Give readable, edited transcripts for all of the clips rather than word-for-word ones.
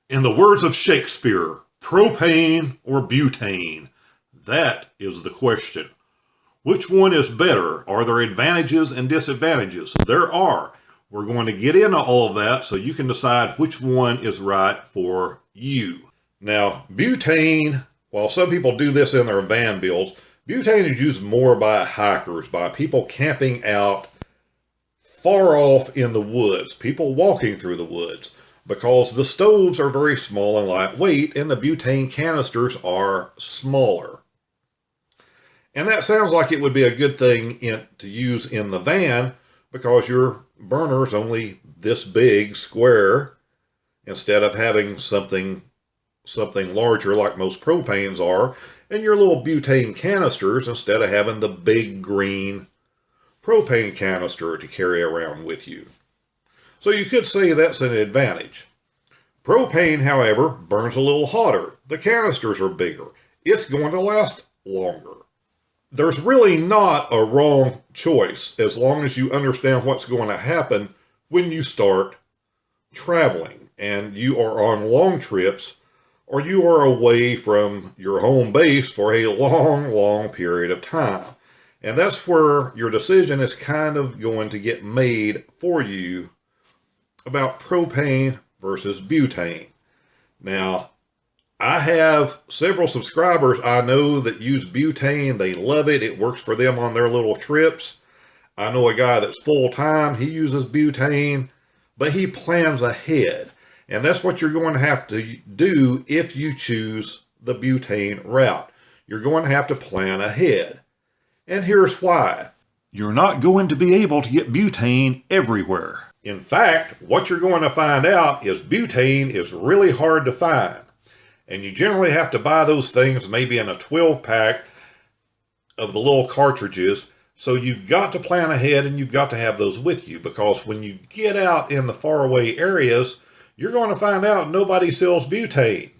In the words of Shakespeare, propane or butane? That is the question. Which one is better? Are there advantages and disadvantages? There are. We're going to get into all of that so you can decide which one is right for you. Now, butane, while some people do this in their van builds, butane is used more by hikers, by people camping out far off in the woods, people walking through the woods, because the stoves are very small and lightweight and the butane canisters are smaller. And that sounds like it would be a good thing to use in the van because your burner's only this big square instead of having something larger like most propanes are, and your little butane canisters instead of having the big green propane canister to carry around with you. So you could say that's an advantage. Propane, however, burns a little hotter. The canisters are bigger. It's going to last longer. There's really not a wrong choice as long as you understand what's going to happen when you start traveling and you are on long trips or you are away from your home base for a long period of time. And that's where your decision is kind of going to get made for you about propane versus butane. Now, I have several subscribers I know that use butane. They love it. It works for them on their little trips. I know a guy that's full-time. He uses butane, but he plans ahead. And that's what you're going to have to do if you choose the butane route. You're going to have to plan ahead. And here's why. You're not going to be able to get butane everywhere. In fact, what you're going to find out is butane is really hard to find. And you generally have to buy those things maybe in a 12-pack of the little cartridges. So you've got to plan ahead and you've got to have those with you, because when you get out in the faraway areas, you're going to find out nobody sells butane.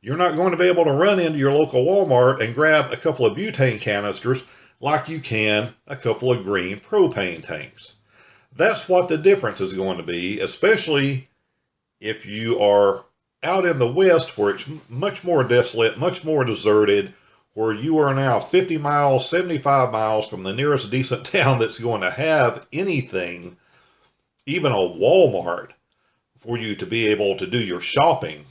You're not going to be able to run into your local Walmart and grab a couple of butane canisters like you can a couple of green propane tanks. That's what the difference is going to be, especially if you are out in the West where it's much more desolate, much more deserted, where you are now 50 miles, 75 miles from the nearest decent town that's going to have anything, even a Walmart, for you to be able to do your shopping.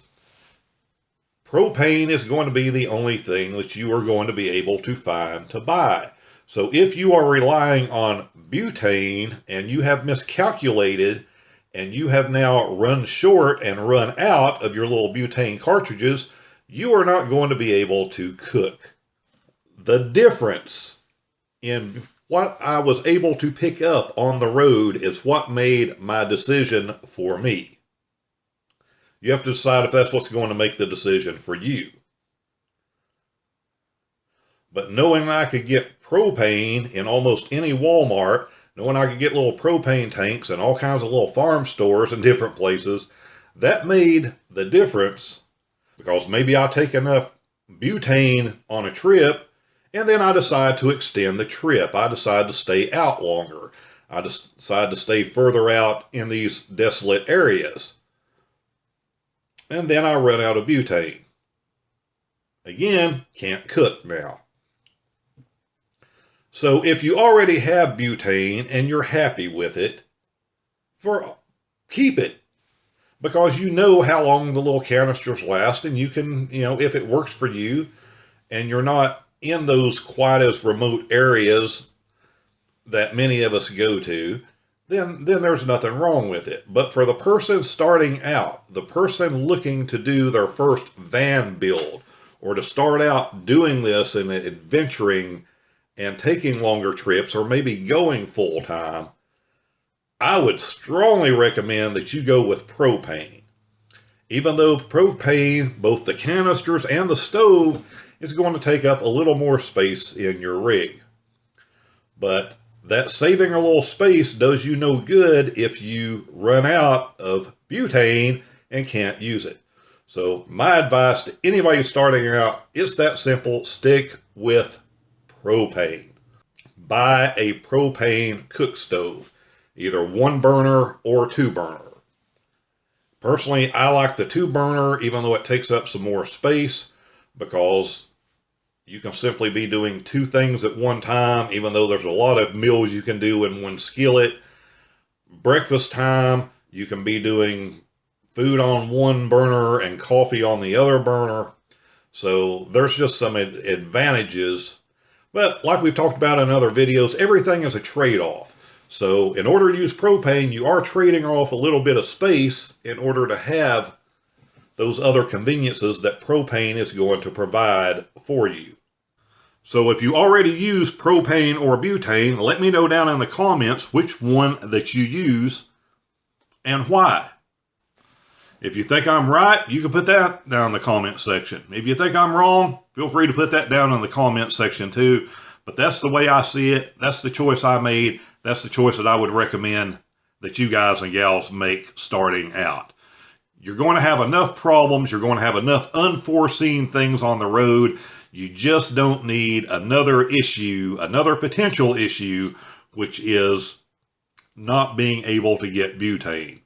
Propane is going to be the only thing that you are going to be able to find to buy. So if you are relying on butane and you have miscalculated and you have now run short and run out of your little butane cartridges, you are not going to be able to cook. The difference in what I was able to pick up on the road is what made my decision for me. You have to decide if that's what's going to make the decision for you. But knowing I could get propane in almost any Walmart, knowing I could get little propane tanks in all kinds of little farm stores in different places, that made the difference, because maybe I take enough butane on a trip and then I decide to extend the trip. I decide to stay out longer. I decide to stay further out in these desolate areas. And then I run out of butane. Again, can't cook now. So if you already have butane and you're happy with it, keep it. Because you know how long the little canisters last, and you can, if it works for you and you're not in those quite as remote areas that many of us go to, then there's nothing wrong with it. But for the person starting out, the person looking to do their first van build, or to start out doing this and adventuring and taking longer trips, or maybe going full time, I would strongly recommend that you go with propane. Even though propane, both the canisters and the stove, is going to take up a little more space in your rig. But that saving a little space does you no good if you run out of butane and can't use it. So my advice to anybody starting out, it's that simple: stick with propane. Buy a propane cook stove, either 1 burner or 2 burner. Personally, I like the 2-burner, even though it takes up some more space, because you can simply be doing 2 things at one time, even though there's a lot of meals you can do in one skillet. Breakfast time, you can be doing food on one burner and coffee on the other burner. So there's just some advantages. But like we've talked about in other videos, everything is a trade-off. So in order to use propane, you are trading off a little bit of space in order to have those other conveniences that propane is going to provide for you. So if you already use propane or butane, let me know down in the comments which one that you use and why. If you think I'm right, you can put that down in the comment section. If you think I'm wrong, feel free to put that down in the comment section too. But that's the way I see it. That's the choice I made. That's the choice that I would recommend that you guys and gals make starting out. You're going to have enough problems. You're going to have enough unforeseen things on the road. You just don't need another issue, another potential issue, which is not being able to get butane.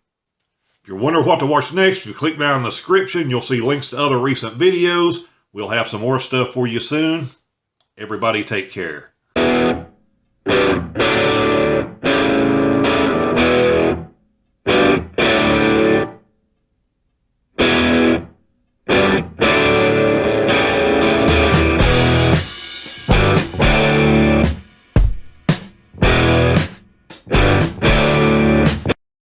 If you're wondering what to watch next, if you click down in the description, you'll see links to other recent videos. We'll have some more stuff for you soon. Everybody take care.